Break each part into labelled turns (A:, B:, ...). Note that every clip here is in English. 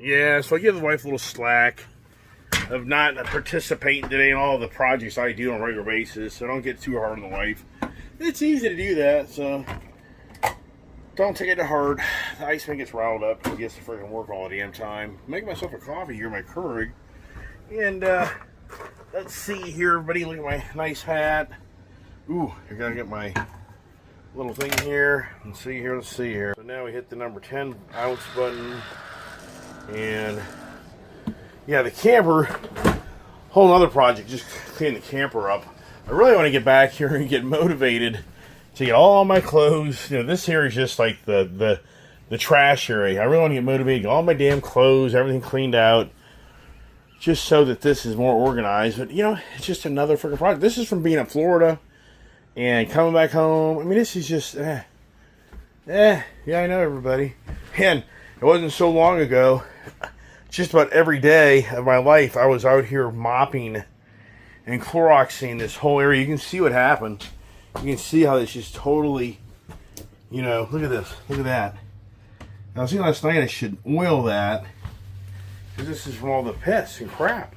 A: Yeah, so I give the wife a little slack of not participating today in all the projects I do on a regular basis, so I don't get too hard on the wife. It's easy to do that, so don't take it to heart. The Iceman gets riled up and gets to freaking work all the damn time. Making myself a coffee here, my Keurig. And let's see here, everybody. Look at my nice hat. Ooh, I gotta get my little thing here. Let's see here. So now we hit the number 10 ounce button. And yeah, the camper, whole other project, just clean the camper up. I really want to get back here and get motivated to get all my clothes. You know, this area is just like the trash area. I really want to get motivated, get all my damn clothes, everything cleaned out, just so that this is more organized. But you know, it's just another freaking project. This is from being in Florida and coming back home. I mean, this is just yeah, I know, everybody. And it wasn't so long ago, just about every day of my life, I was out here mopping and Cloroxing this whole area. You can see what happened. You can see how it's just totally, you know, look at this. Look at that. Now, I was thinking last night I should oil that, because this is from all the piss and crap.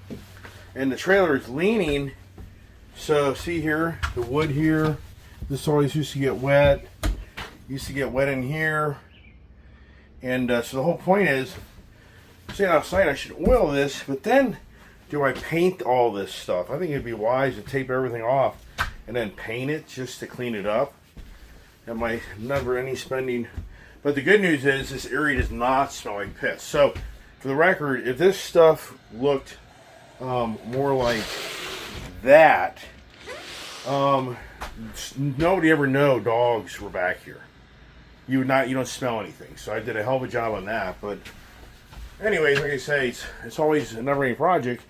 A: And the trailer is leaning. So, see here, the wood here. This always used to get wet. Used to get wet in here. And so the whole point is, saying outside I should oil this, but then do I paint all this stuff? I think it'd be wise to tape everything off and then paint it just to clean it up. That might never any spending. But the good news is this area does not smell like piss. So for the record, if this stuff looked more like that, nobody ever know dogs were back here. You don't smell anything. So I did a hell of a job on that. But anyways, like I say, it's always a never-ending project.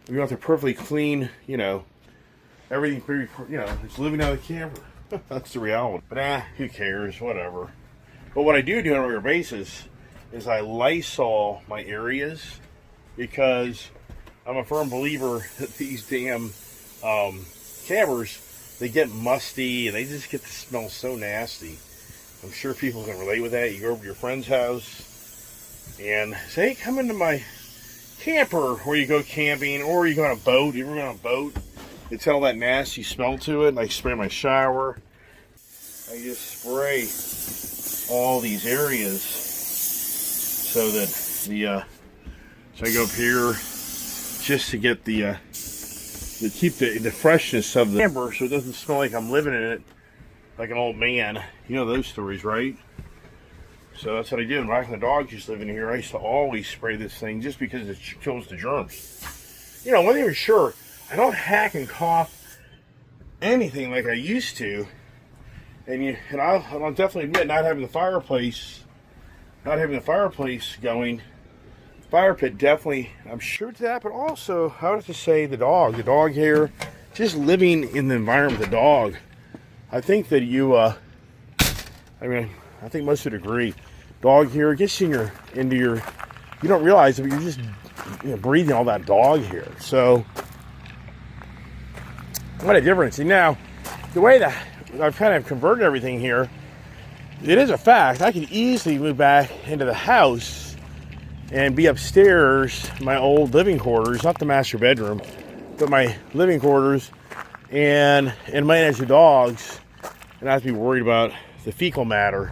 A: You don't have to perfectly clean, you know, everything, you know, it's living out of the camper. That's the reality. But who cares? Whatever. But what I do on a regular basis is I Lysol my areas, because I'm a firm believer that these damn campers, they get musty and they just get to smell so nasty. I'm sure people can relate with that. You go over to your friend's house and say, hey, come into my camper, or you go camping, or you go on a boat. You ever go on a boat? It's all that nasty smell to it. And I spray my shower. I just spray all these areas so that so I go up here just to get to keep the freshness of the camper, so it doesn't smell like I'm living in it like an old man. You know those stories, right? So that's what I did. Back when the dogs used to live in here, I used to always spray this thing just because it kills the germs. You know, one thing for sure, I don't hack and cough anything like I used to. And I'll definitely admit, not having the fireplace going, the fire pit definitely, I'm sure to that. But also, I would have to say the dog here, just living in the environment of the dog. I think that I think most would agree. Dog here gets into your, you don't realize it, but you're just breathing all that dog here. So, what a difference. And now, the way that I've kind of converted everything here, it is a fact. I could easily move back into the house and be upstairs, my old living quarters, not the master bedroom, but my living quarters, and manage the dogs, and not have to be worried about the fecal matter.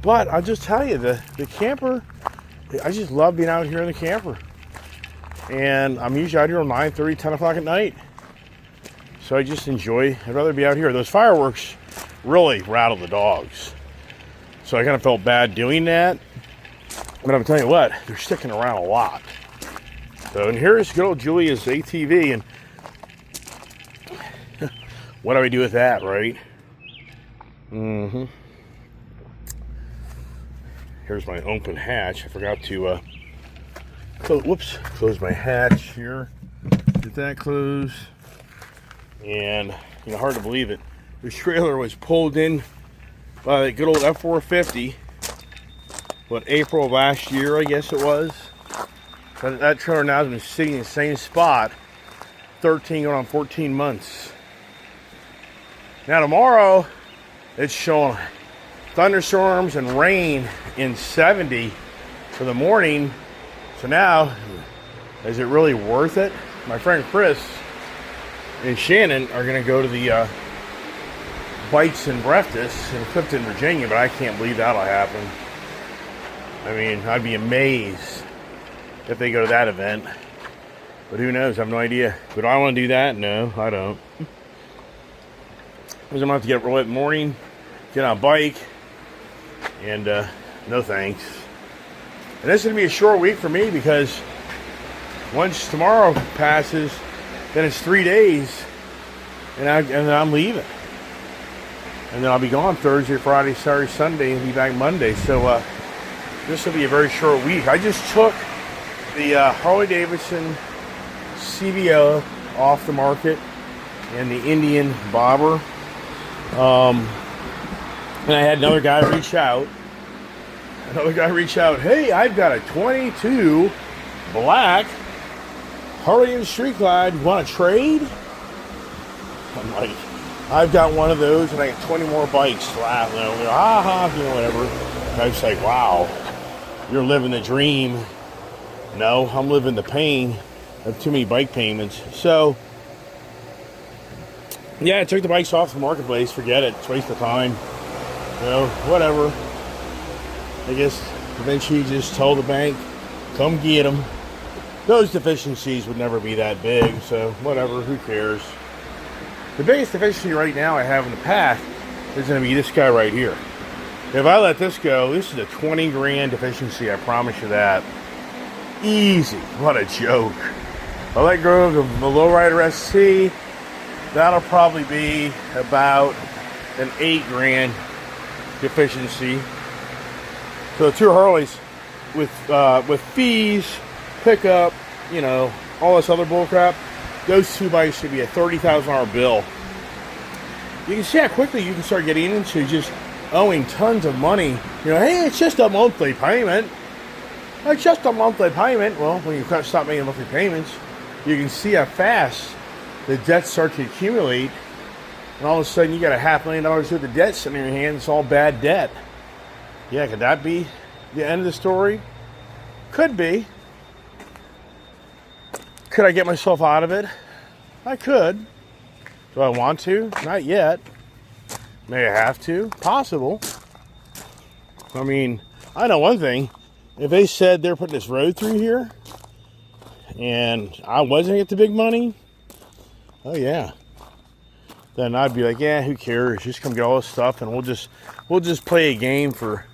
A: But I'll just tell you, the camper, I just love being out here in the camper. And I'm usually out here at 9:30, 10 o'clock at night. So I just enjoy, I'd rather be out here. Those fireworks really rattle the dogs. So I kind of felt bad doing that. But I'm telling you what, they're sticking around a lot. So, and here's good old Julia's ATV. And what do we do with that, right? Mm-hmm. Here's my open hatch. I forgot to close my hatch here. Get that closed. And, hard to believe it, the trailer was pulled in by the good old F-450, April of last year, I guess it was. But that trailer now has been sitting in the same spot 13 going on 14 months. Now tomorrow, it's showing thunderstorms and rain in 70 for the morning. So now, is it really worth it? My friend Chris and Shannon are going to go to the Bikes and Breakfast in Clifton, Virginia, but I can't believe that'll happen. I mean, I'd be amazed if they go to that event. But who knows? I have no idea. But I want to do that? No, I don't. Because I'm going to have to get up early in the morning, get on a bike, and no thanks. And this is going to be a short week for me because once tomorrow passes, then it's 3 days, and I'm leaving. And then I'll be gone Thursday, Friday, Saturday, Sunday, and be back Monday. So this will be a very short week. I just took the Harley-Davidson CVO off the market and the Indian Bobber. And I had another guy reach out. Hey, I've got a 22 black Harley Street Glide. You want to trade? I'm like, I've got one of those, and I got 20 more bikes. Laughing, whatever. And I was like, wow, you're living the dream. No, I'm living the pain of too many bike payments. So, yeah, I took the bikes off the marketplace. Forget it. It's a waste of time. Whatever. I guess eventually just told the bank, come get them. Those deficiencies would never be that big, so whatever, who cares? The biggest deficiency right now I have in the path is going to be this guy right here. If I let this go, this is a 20 grand deficiency, I promise you that. Easy. What a joke. If I let go of the Lowrider ST, that'll probably be about an 8 grand deficiency. So the two Harleys with fees, pickup, all this other bullcrap, those two bikes should be a $30,000 bill. You can see how quickly you can start getting into just owing tons of money. Hey, it's just a monthly payment. It's just a monthly payment. Well, when you stop making monthly payments, you can see how fast the debts start to accumulate. And all of a sudden, you got $500,000 worth of debt sitting in your hands. It's all bad debt. Yeah, could that be the end of the story? Could be. Could I get myself out of it? I could. Do I want to? Not yet. May I have to? Possible. I mean, I know one thing. If they said they're putting this road through here, and I wasn't get the big money, oh yeah, then I'd be like, yeah, who cares? Just come get all this stuff, and we'll just play a game for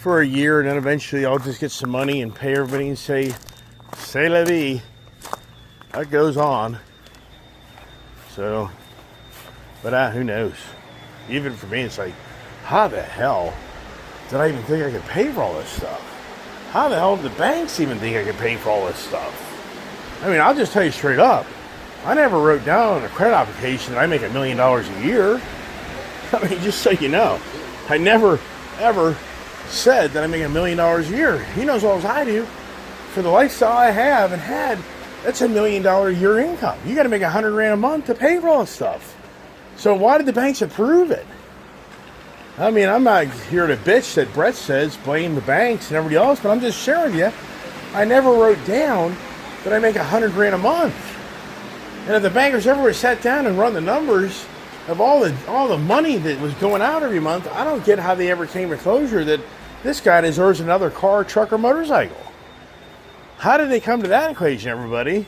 A: a year, and then eventually I'll just get some money and pay everybody and say, c'est la vie. That goes on. So, but who knows? Even for me, it's like, how the hell did I even think I could pay for all this stuff? How the hell did the banks even think I could pay for all this stuff? I mean, I'll just tell you straight up. I never wrote down on a credit application that I make $1 million a year. I mean, just so you know. I never, ever said that I make $1 million a year. He knows as well as I do. For the lifestyle I have and had, that's $1 million a year income. You got to make $100 grand a month to pay for all this stuff. So why did the banks approve it? I mean, I'm not here to bitch that Brett says blame the banks and everybody else, but I'm just sharing with you. I never wrote down that I make $100 grand a month. And if the bankers ever sat down and run the numbers of all the money that was going out every month, I don't get how they ever came to closure that this guy deserves another car, truck, or motorcycle. How did they come to that equation, everybody?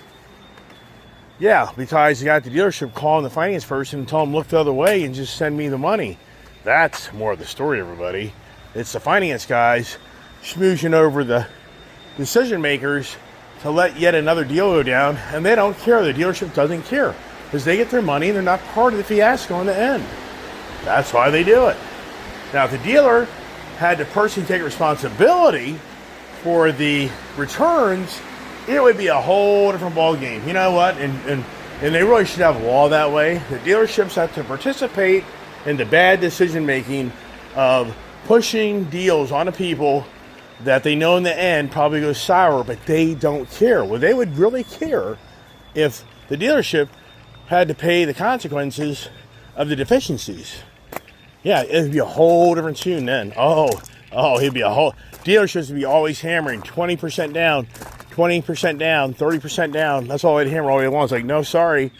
A: Yeah, because you got the dealership calling the finance person and tell them look the other way and just send me the money. That's more of the story, everybody. It's the finance guys schmoozing over the decision makers to let yet another deal go down, and they don't care. The dealership doesn't care because they get their money and they're not part of the fiasco in the end. That's why they do it. Now, if the dealer had to personally take responsibility for the returns, it would be a whole different ballgame. You know what? And they really should have a law that way. The dealerships have to participate in the bad decision making of pushing deals onto people that they know in the end probably goes sour, but they don't care. Well, they would really care if the dealership had to pay the consequences of the deficiencies. Yeah, it'd be a whole different tune then. Oh, Oh, he'd be a whole dealerships would be always hammering 20% down, 20% down, 30% down. That's all they'd hammer all day long. It's like, no, sorry.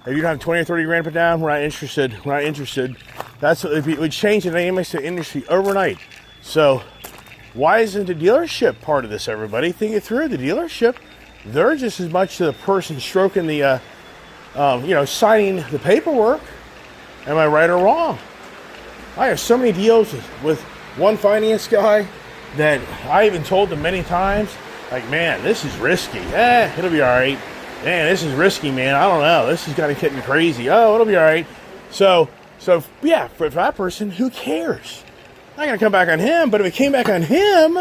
A: If you don't have 20 or 30 grand put down, we're not interested. We're not interested. That's what it would change the dynamics of the industry overnight. So why isn't the dealership part of this, everybody? Think it through. The dealership, they're just as much the person stroking the, signing the paperwork. Am I right or wrong? I have so many deals with one finance guy that I even told them many times, like, man, this is risky. It'll be all right. Man, this is risky, man. I don't know. This is going to get me crazy. Oh, it'll be all right. So yeah, for that person, who cares? I'm not going to come back on him, but if it came back on him,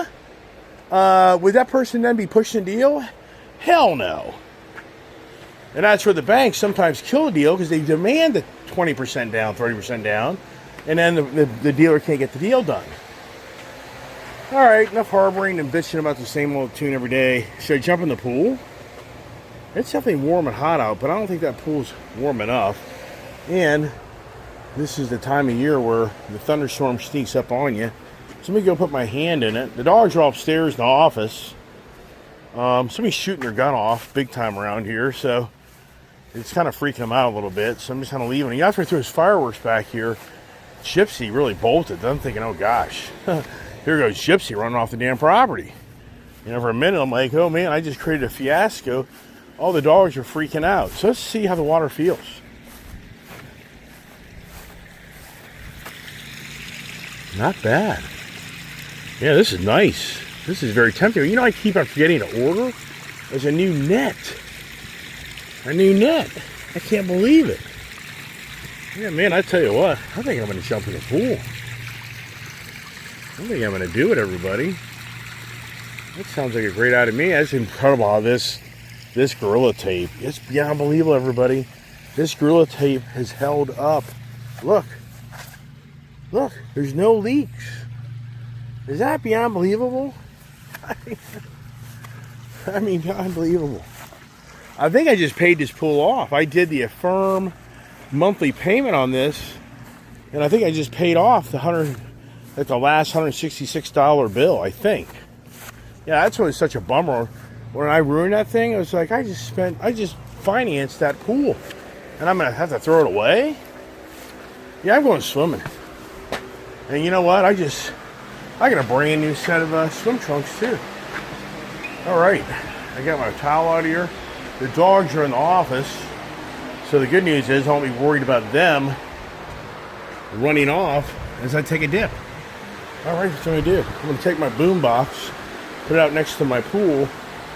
A: would that person then be pushing the deal? Hell no. And that's where the banks sometimes kill the deal because they demand the 20% down, 30% down, and then the dealer can't get the deal done. All right, enough harboring and bitching about the same old tune every day. Should I jump in the pool? It's definitely warm and hot out, but I don't think that pool's warm enough. And this is the time of year where the thunderstorm sneaks up on you. So let me go put my hand in it. The dogs are upstairs in the office. Somebody's shooting their gun off big time around here, so it's kind of freaking them out a little bit. So I'm just kind of leaving. He asked me to throw his fireworks back here. Gypsy really bolted. I'm thinking, oh gosh, here goes Gypsy running off the damn property. For a minute, I'm like, oh man, I just created a fiasco. All the dogs are freaking out. So let's see how the water feels. Not bad. Yeah, this is nice. This is very tempting. I keep on forgetting to order. There's a new net. A new net. I can't believe it. Yeah, man, I tell you what. I think I'm going to jump in the pool. I think I'm going to do it, everybody. That sounds like a great idea to me. That's incredible how this Gorilla Tape. It's beyond unbelievable, everybody. This Gorilla Tape has held up. Look. Look, there's no leaks. Is that beyond believable? I mean, unbelievable. I think I just paid this pool off. I did the Affirm monthly payment on this, and I think I just paid off the last $166 bill, I think. Yeah, that's what was such a bummer. When I ruined that thing, it was like I just financed that pool, and I'm gonna have to throw it away. Yeah, I'm going swimming. And you know what? I got a brand new set of swim trunks too. All right, I got my towel out of here. The dogs are in the office, so the good news is I won't be worried about them running off as I take a dip. All right, that's what I'm gonna do. I'm gonna take my boom box, put it out next to my pool,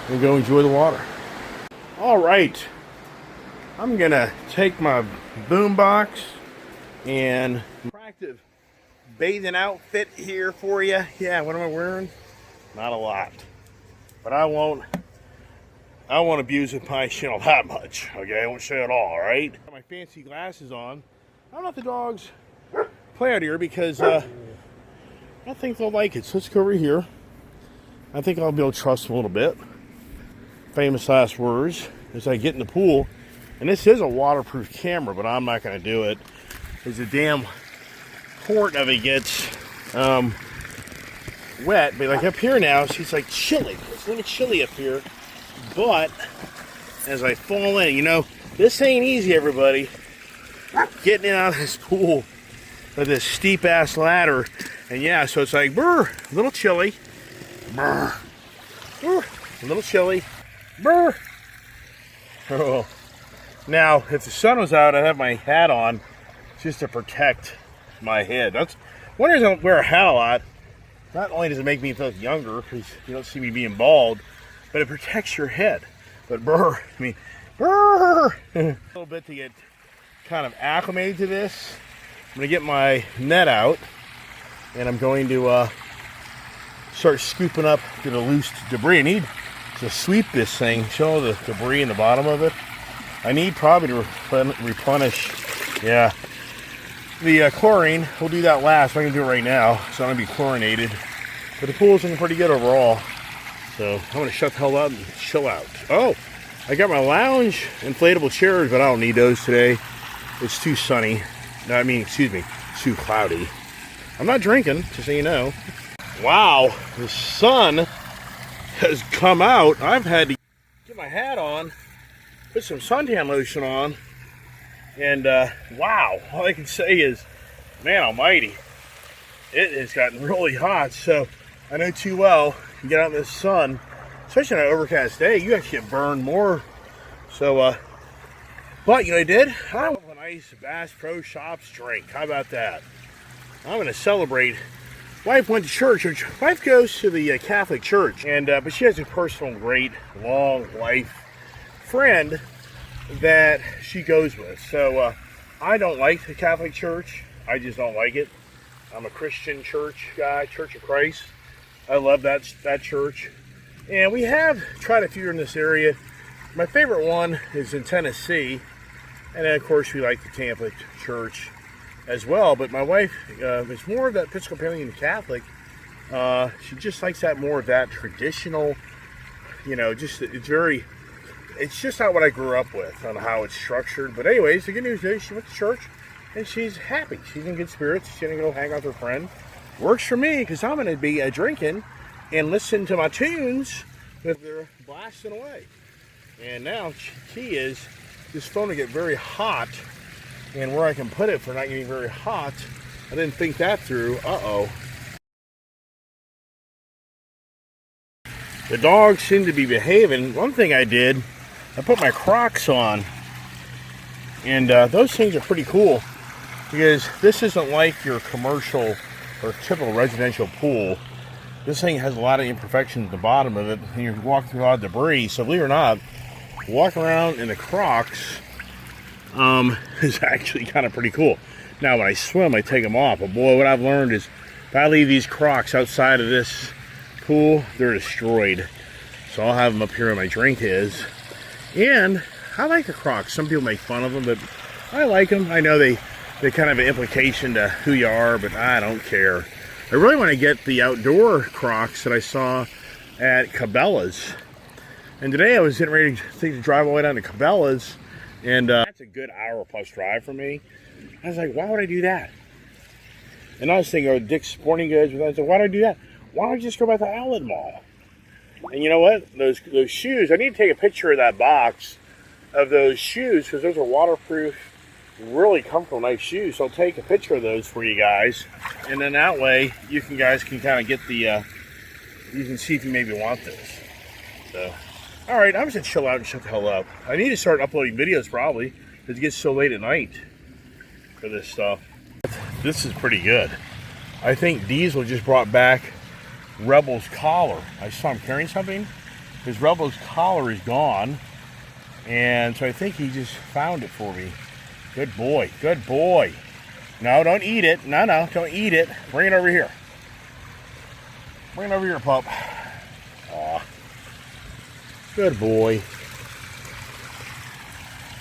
A: and go enjoy the water. All right, I'm gonna take my boom box and attractive bathing outfit here for you. Yeah, what am I wearing? Not a lot, but I won't abuse my channel that much. Okay, I won't show it all. All right. Got my fancy glasses on. I don't know if the dogs play out here because I think they'll like it. So let's go over here. I think I'll be able to trust them a little bit. Famous last words as I get in the pool. And this is a waterproof camera, but I'm not going to do it because the damn port of it gets wet. But like up here now, it's like chilly. It's a little chilly up here. But as I fall in, this ain't easy, everybody. Getting in out of this pool with this steep ass ladder. And yeah, so it's like, brr, a little chilly. Brr, brr, a little chilly. Brr. Oh. Now, if the sun was out, I'd have my hat on just to protect my head. That's one reason I don't wear a hat a lot. Not only does it make me feel younger, because you don't see me being bald, but it protects your head. But brr, brr. A little bit to get kind of acclimated to this. I'm going to get my net out, and I'm going to start scooping up the loose debris. I need to sweep this thing, show the debris in the bottom of it. I need probably to replenish, the chlorine. We'll do that last. I'm going to do it right now, so I'm going to be chlorinated. But the pool's looking pretty good overall. So I'm going to shut the hell up and chill out. Oh, I got my lounge inflatable chairs, but I don't need those today. It's too sunny. No, it's too cloudy. I'm not drinking, just so you know. Wow, the sun has come out. I've had to get my hat on, put some suntan lotion on, and wow, all I can say is, man almighty, it has gotten really hot. So I know too well, you get out in the sun, especially on an overcast day, you actually get burned more. So, but you know what I did? I went with a nice Bass Pro Shops drink. How about that? I'm going to celebrate. Wife went to church. Wife goes to the Catholic Church, and but she has a personal, great, long life friend that she goes with. So I don't like the Catholic Church. I just don't like it. I'm a Christian church guy, Church of Christ. I love that church, and we have tried a few in this area. My favorite one is in Tennessee, and then of course we like the Tampa Church as well. But my wife is more of that Episcopalian Catholic. She just likes that more of that traditional, you know, just it's just not what I grew up with on how it's structured. But anyways, the good news is she went to church and she's happy. She's in good spirits. She's gonna go hang out with her friend. Works for me because I'm gonna be drinking and listening to my tunes with her blasting away. And now key is this phone will get very hot, and where I can put it for not getting very hot, I didn't think that through. Uh-oh. The dogs seem to be behaving. One thing I did, I put my Crocs on, and those things are pretty cool because this isn't like your commercial or typical residential pool. This thing has a lot of imperfections at the bottom of it, and you're walking through a lot of debris. So believe it or not, walking around in the Crocs is actually kind of pretty cool. Now when I swim, I take them off. But boy, what I've learned is if I leave these Crocs outside of this pool, they're destroyed. So I'll have them up here where my drink is. And I like the Crocs. Some people make fun of them, but I like them. I know they kind of have an implication to who you are, but I don't care. I really want to get the outdoor Crocs that I saw at Cabela's. And today I was getting ready to drive all the way down to Cabela's, and that's a good hour plus drive for me. I was like, why would I do that? And I was thinking, oh, Dick's Sporting Goods. I said, why do I do that? Why don't I just go by the outlet mall? And you know what? Those shoes, I need to take a picture of that box of those shoes because those are waterproof, really comfortable, nice shoes. So I'll take a picture of those for you guys. And then that way, you guys can kind of get the, you can see if you maybe want this. So. All right, I'm just gonna chill out and shut the hell up. I need to start uploading videos probably because it gets so late at night for this stuff. This is pretty good. I think Diesel just brought back Rebel's collar. I saw him carrying something. His Rebel's collar is gone, and so I think he just found it for me. Good boy, good boy. No, don't eat it. No, don't eat it. Bring it over here. Bring it over here, pup. Aw. Good boy.